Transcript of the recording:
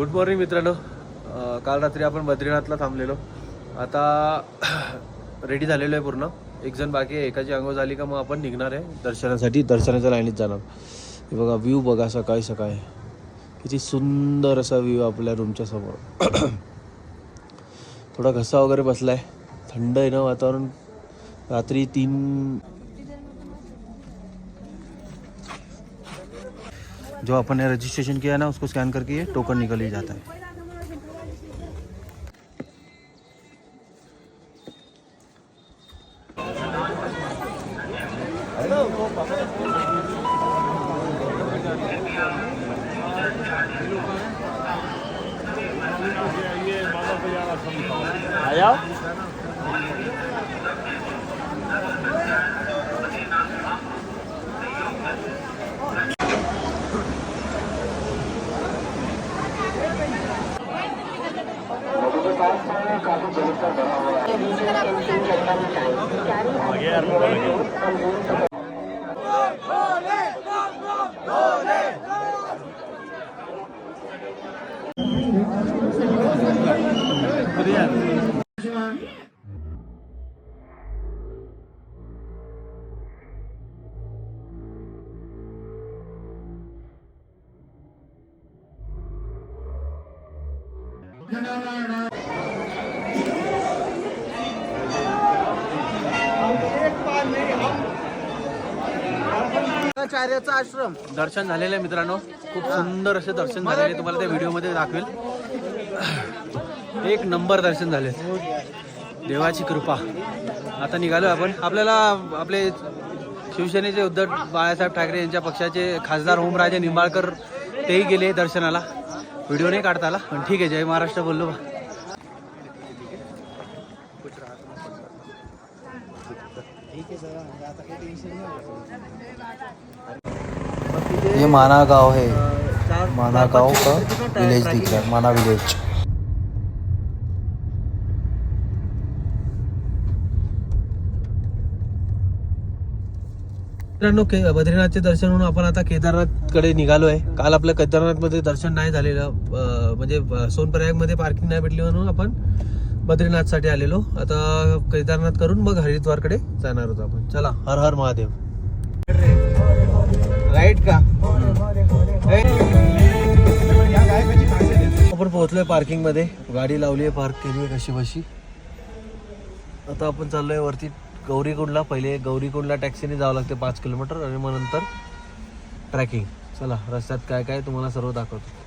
Good morning मित्रांनो. काल रात्री आपण बद्रीनाथला थांबलेलो. आता रेडी झालेलो आहे पूर्ण. एक जण बाकी आहे. एकाची अंघोळ झाली का मग आपण निघणार आहे दर्शनासाठी. दर्शनाच्या लाईनीत जाणार. हे बघा व्ह्यू बघा, सकाळी सकाळी किती सुंदर असा व्ह्यू आपल्या रूमच्या समोर. थोडा घसा वगैरे बसला आहे. थंड आहे ना वातावरण. रात्री 3 जो अपन ने रजिस्ट्रेशन किया ना उसको स्कैन करके ये टोकन निकल ही जाता है. आया आचार्याचा आश्रम. दर्शन झालेलं आहे मित्रांनो. खूप सुंदर असे दर्शन झालेले. तुम्हाला त्या व्हिडिओमध्ये दाखवेल. एक नंबर दर्शन झाले. देवाची कृपा. आता निघालो आपण. आपल्याला आपले शिवसेनेचे उद्धव बाळासाहेब ठाकरे यांच्या पक्षाचे खासदार ओमराजे निंबाळकर तेही गेले दर्शनाला. व्हिडिओ नाही काढता आला पण ठीक आहे. जय महाराष्ट्र बोललो बा. ये माना गांव है. माना गांव का विलेज दिख रहा है. माना विलेज. मित्रांनो, बद्रीनाथचे दर्शन म्हणून आपण आता केदारनाथकडे निघालो आहे. काल आपलं केदारनाथमध्ये दर्शन नाही झालेलं. म्हणजे सोनप्रयागमध्ये पार्किंग नाही भेटली म्हणून आपण बद्रीनाथसाठी आलेलो. आता केदारनाथ करून मग हरिद्वारकडे जाणार होतो आपण. चला, हर हर महादेव. राईट का? आपण पोहोचलोय पार्किंग मध्ये. गाडी लावली आहे, पार्क केली आहे कशी बशी. आता आपण चाललोय वरती गौरीकुंडला. पहिले गौरीकुंडला टॅक्सीने जावं लागते 5 किलोमीटर आणि मग नंतर ट्रॅकिंग. चला, रस्त्यात काय काय तुम्हाला सर्व दाखवतो.